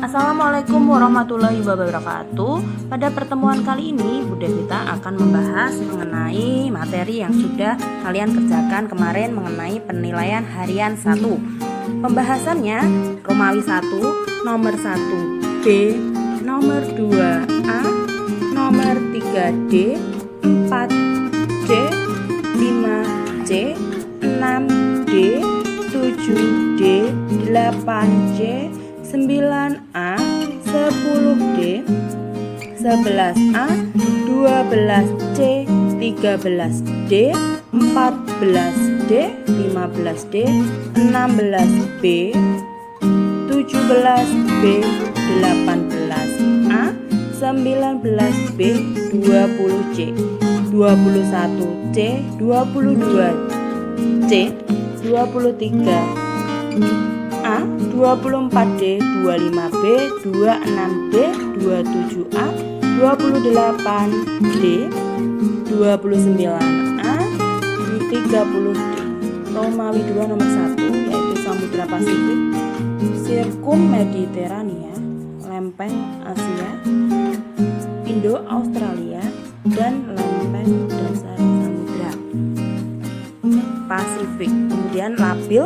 Assalamualaikum warahmatullahi wabarakatuh. Pada pertemuan kali ini Bu Devita akan membahas mengenai materi yang sudah kalian kerjakan kemarin mengenai penilaian harian 1. Pembahasannya Romawi 1, nomor 1B, nomor 2A, nomor 3D, 4C, 5C, 6D, 7D, 8C, 9A, 10D, 11A, 12C, 13D, 14D, 15D, 16B, 17B, 18A, 19B, 20C, 21C, 22C, 23A, 24D, 25B, 26D, 27A, 28D, 29A, 30D. Romawi 2 nomor 1 yaitu Samudra Pasifik, Sirkum Mediterania, Lempeng Asia, Indo Australia, dan lempeng dasar Samudra Pasifik. Kemudian labil,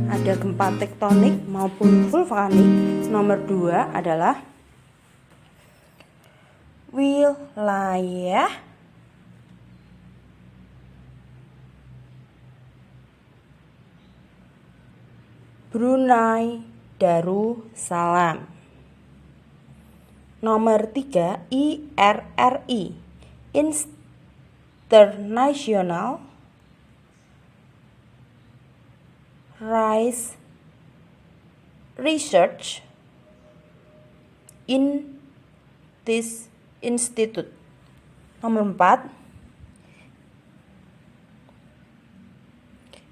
ada gempa tektonik maupun vulkanik. Nomor 2 adalah wilayah Brunei Darussalam. Nomor 3 IRRI, International Rice Research Institute. Nomor 4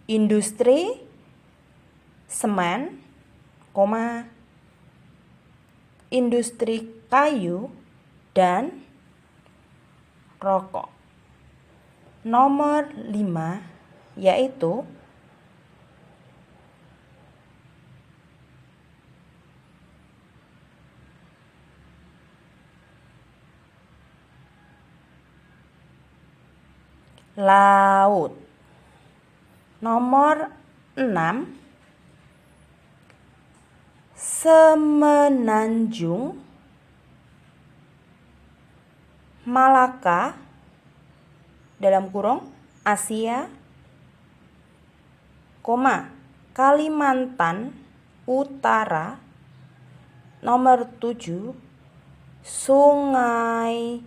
industri semen, industri kayu dan rokok. Nomor 5 yaitu laut. Nomor 6 Semenanjung Malaka dalam kurung Asia, Kalimantan Utara. Nomor 7 Sungai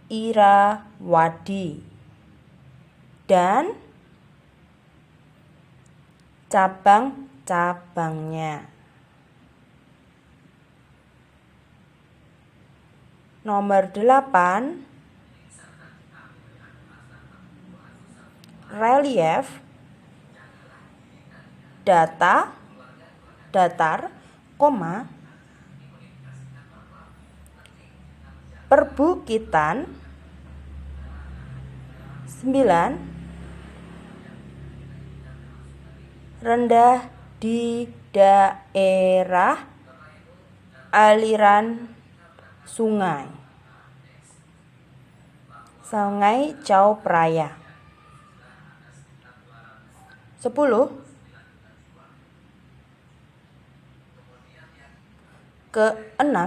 Irawadi dan cabang-cabangnya. Nomor 8 relief datar, perbukitan. 9 rendah di daerah aliran sungai Chao Phraya. 10 ke-6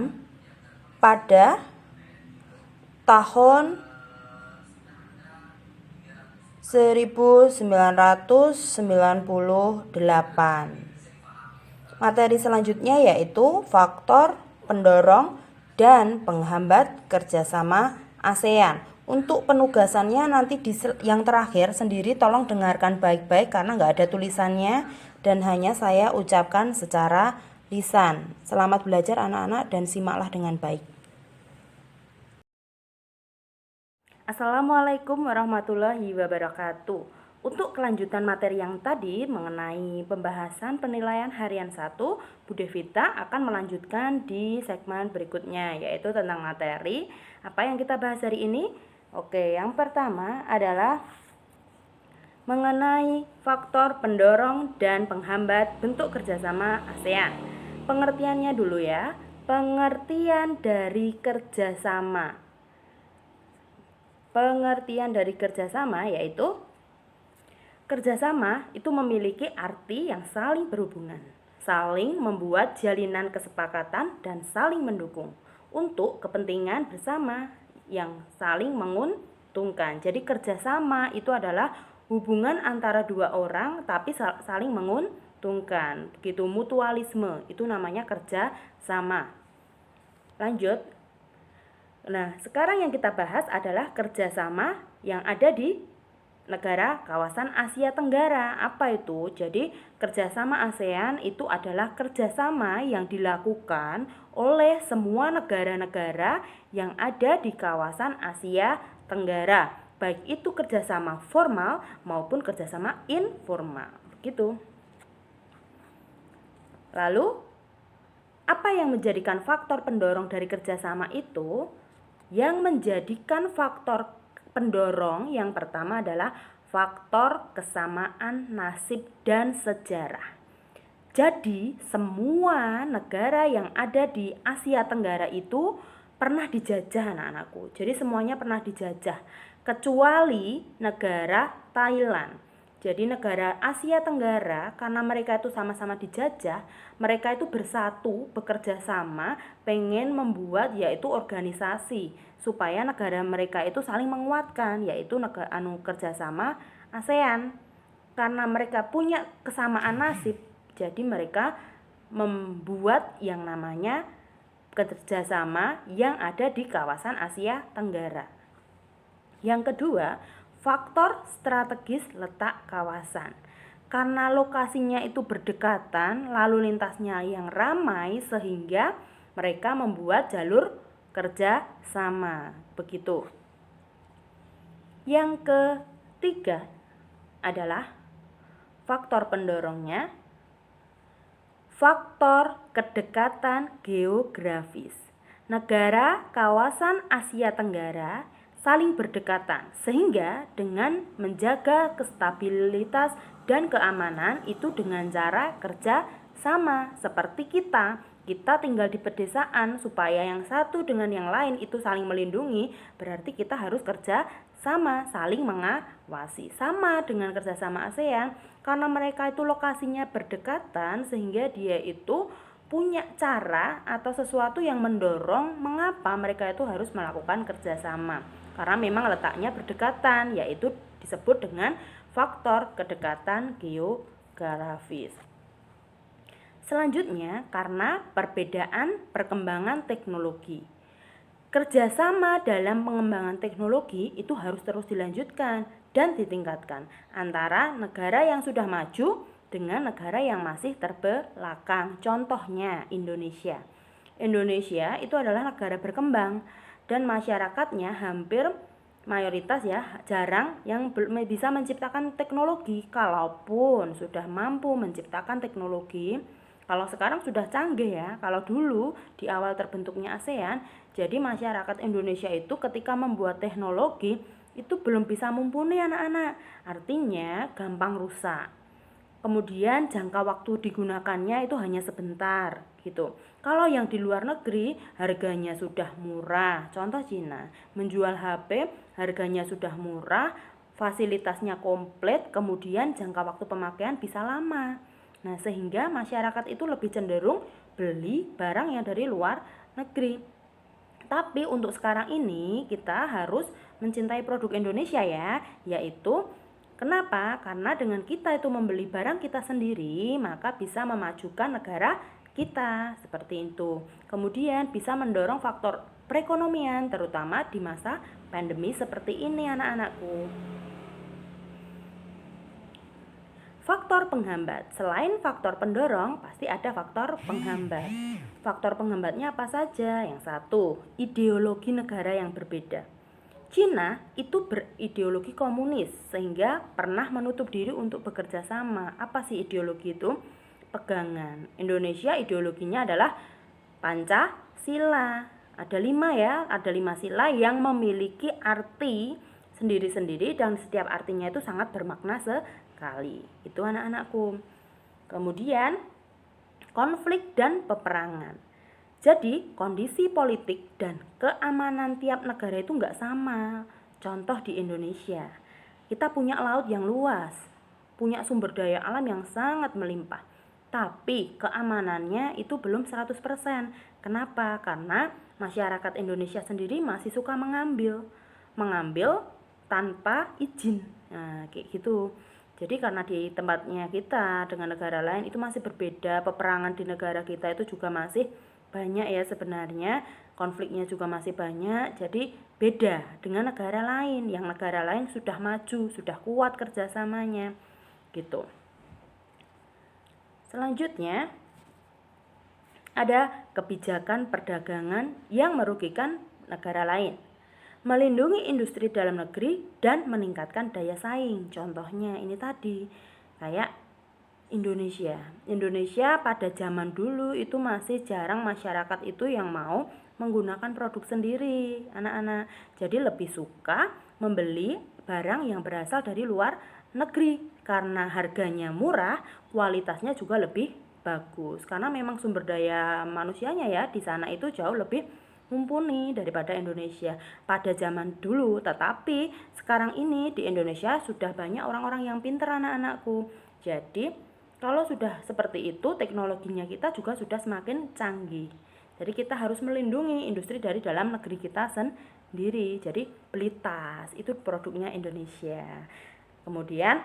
pada tahun 1998. Materi selanjutnya yaitu faktor pendorong dan penghambat kerjasama ASEAN. Untuk penugasannya nanti yang terakhir sendiri tolong dengarkan baik-baik karena nggak ada tulisannya dan hanya saya ucapkan secara lisan. Selamat belajar anak-anak dan simaklah dengan baik. Assalamualaikum warahmatullahi wabarakatuh. Untuk kelanjutan materi yang tadi mengenai pembahasan penilaian harian 1, Bu Devita akan melanjutkan di segmen berikutnya, yaitu tentang materi. Apa yang kita bahas hari ini? Oke, yang pertama adalah mengenai faktor pendorong dan penghambat bentuk kerjasama ASEAN. Pengertiannya dulu ya. Pengertian dari kerjasama. Pengertian dari kerjasama yaitu kerjasama itu memiliki arti yang saling berhubungan, saling membuat jalinan kesepakatan dan saling mendukung untuk kepentingan bersama yang saling menguntungkan. Jadi kerjasama itu adalah hubungan antara dua orang tapi saling menguntungkan. Begitu, mutualisme itu namanya kerjasama. Lanjut. Nah, sekarang yang kita bahas adalah kerjasama yang ada di negara kawasan Asia Tenggara. Apa itu? Jadi kerjasama ASEAN itu adalah kerjasama yang dilakukan oleh semua negara-negara yang ada di kawasan Asia Tenggara, baik itu kerjasama formal maupun kerjasama informal. Begitu. Lalu apa yang menjadikan faktor pendorong dari kerjasama itu? Yang menjadikan faktor pendorong yang pertama adalah faktor kesamaan nasib dan sejarah. Jadi semua negara yang ada di Asia Tenggara itu pernah dijajah anak-anakku. Jadi semuanya pernah dijajah kecuali negara Thailand. Jadi negara Asia Tenggara karena mereka itu sama-sama dijajah, mereka itu bersatu, bekerja sama, pengen membuat yaitu organisasi supaya negara mereka itu saling menguatkan, yaitu kerjasama ASEAN. Karena mereka punya kesamaan nasib, jadi mereka membuat yang namanya kerjasama yang ada di kawasan Asia Tenggara. Yang kedua, faktor strategis letak kawasan. Karena lokasinya itu berdekatan, lalu lintasnya yang ramai sehingga mereka membuat jalur kerja sama. Begitu. Yang ketiga adalah faktor pendorongnya, faktor kedekatan geografis. Negara kawasan Asia Tenggara saling berdekatan sehingga dengan menjaga kestabilitas dan keamanan itu dengan cara kerja sama. Seperti kita tinggal di pedesaan, supaya yang satu dengan yang lain itu saling melindungi, berarti kita harus kerja sama, saling mengawasi. Sama dengan kerjasama ASEAN, karena mereka itu lokasinya berdekatan sehingga dia itu punya cara atau sesuatu yang mendorong mengapa mereka itu harus melakukan kerjasama. Karena memang letaknya berdekatan, yaitu disebut dengan faktor kedekatan geografis. Selanjutnya, karena perbedaan perkembangan teknologi. Kerjasama dalam pengembangan teknologi itu harus terus dilanjutkan dan ditingkatkan antara negara yang sudah maju dengan negara yang masih terbelakang. Contohnya Indonesia. Indonesia itu adalah negara berkembang dan masyarakatnya hampir mayoritas jarang yang bisa menciptakan teknologi. Kalaupun sudah mampu menciptakan teknologi, kalau sekarang sudah canggih kalau dulu di awal terbentuknya ASEAN, jadi masyarakat Indonesia itu ketika membuat teknologi itu belum bisa mumpuni anak-anak. Artinya gampang rusak. Kemudian jangka waktu digunakannya itu hanya sebentar gitu. Kalau yang di luar negeri harganya sudah murah, contoh Cina, menjual HP harganya sudah murah, fasilitasnya komplit, kemudian jangka waktu pemakaian bisa lama. Nah, sehingga masyarakat itu lebih cenderung beli barang yang dari luar negeri. Tapi untuk sekarang ini kita harus mencintai produk Indonesia yaitu kenapa? Karena dengan kita itu membeli barang kita sendiri, maka bisa memajukan negara kita, seperti itu. Kemudian bisa mendorong faktor perekonomian, terutama di masa pandemi seperti ini anak-anakku. Faktor penghambat. Selain faktor pendorong, pasti ada faktor penghambat. Faktor penghambatnya apa saja? Yang satu, ideologi negara yang berbeda. Cina itu berideologi komunis sehingga pernah menutup diri untuk bekerja sama. Apa sih ideologi itu? Pegangan. Indonesia ideologinya adalah Pancasila. Ada 5 ada 5 sila yang memiliki arti sendiri-sendiri dan setiap artinya itu sangat bermakna sekali. Itu anak-anakku. Kemudian konflik dan peperangan. Jadi kondisi politik dan keamanan tiap negara itu nggak sama. Contoh di Indonesia, kita punya laut yang luas, punya sumber daya alam yang sangat melimpah. Tapi keamanannya itu belum 100%. Kenapa? Karena masyarakat Indonesia sendiri masih suka mengambil tanpa izin. Nah, kayak gitu. Jadi karena di tempatnya kita dengan negara lain itu masih berbeda, peperangan di negara kita itu juga masih banyak ya sebenarnya, konfliknya juga masih banyak. Jadi beda dengan negara lain, yang negara lain sudah maju, sudah kuat kerjasamanya gitu. Selanjutnya ada kebijakan perdagangan yang merugikan negara lain, melindungi industri dalam negeri dan meningkatkan daya saing. Contohnya ini tadi, kayak Indonesia pada zaman dulu itu masih jarang masyarakat itu yang mau menggunakan produk sendiri, anak-anak. Jadi lebih suka membeli barang yang berasal dari luar negeri karena harganya murah, kualitasnya juga lebih bagus. Karena memang sumber daya manusianya ya di sana itu jauh lebih mumpuni daripada Indonesia pada zaman dulu. Tetapi sekarang ini di Indonesia sudah banyak orang-orang yang pintar, anak-anakku. Jadi kalau sudah seperti itu, teknologinya kita juga sudah semakin canggih. Jadi kita harus melindungi industri dari dalam negeri kita sendiri. Jadi beli tas, itu produknya Indonesia. Kemudian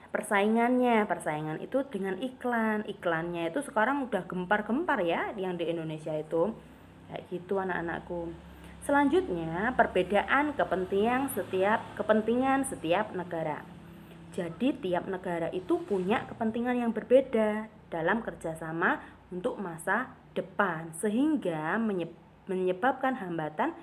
persaingan itu dengan iklannya itu sekarang udah gempar-gempar ya yang di Indonesia itu. Kayak gitu anak-anakku. Selanjutnya, perbedaan kepentingan setiap negara. Jadi tiap negara itu punya kepentingan yang berbeda dalam kerjasama untuk masa depan, sehingga menyebabkan hambatan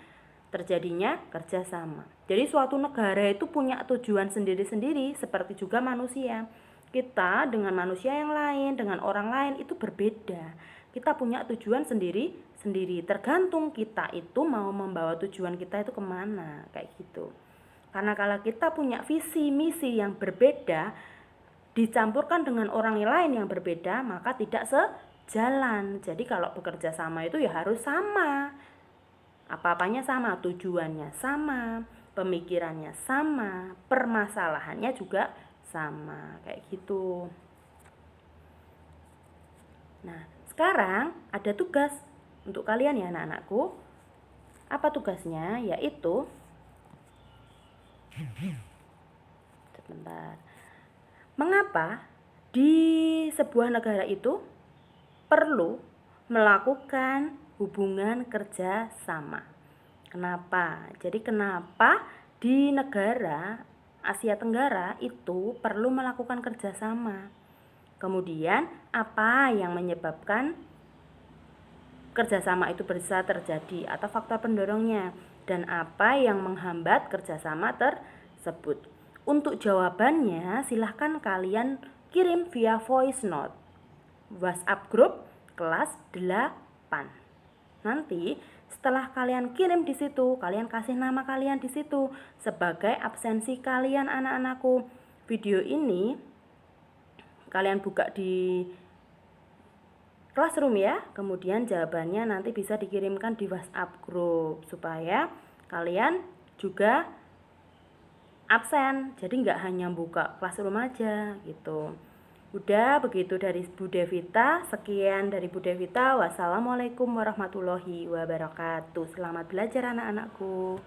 terjadinya kerjasama. Jadi suatu negara itu punya tujuan sendiri-sendiri, seperti juga manusia. Kita dengan manusia yang lain, dengan orang lain itu berbeda. Kita punya tujuan sendiri-sendiri, tergantung kita itu mau membawa tujuan kita itu kemana, kayak gitu. Karena kalau kita punya visi misi yang berbeda dicampurkan dengan orang lain yang berbeda, maka tidak sejalan. Jadi kalau bekerja sama itu ya harus sama, apa-apanya sama, tujuannya sama, pemikirannya sama, permasalahannya juga sama, kayak gitu. Nah, sekarang ada tugas untuk kalian ya anak-anakku. Apa tugasnya? Yaitu sebentar. Mengapa di sebuah negara itu perlu melakukan hubungan kerja sama? Kenapa? Jadi kenapa di negara Asia Tenggara itu perlu melakukan kerjasama? Kemudian apa yang menyebabkan kerjasama itu bisa terjadi atau faktor pendorongnya? Dan apa yang menghambat kerjasama tersebut? Untuk jawabannya silahkan kalian kirim via voice note WhatsApp grup kelas 8. Nanti setelah kalian kirim di situ, kalian kasih nama kalian di situ sebagai absensi kalian anak-anakku. Video ini kalian buka di Classroom ya, kemudian jawabannya nanti bisa dikirimkan di WhatsApp grup supaya kalian juga absen, jadi nggak hanya buka Classroom aja gitu. Udah begitu dari Bu Devita, sekian dari Bu Devita. Wassalamualaikum warahmatullahi wabarakatuh. Selamat belajar anak-anakku.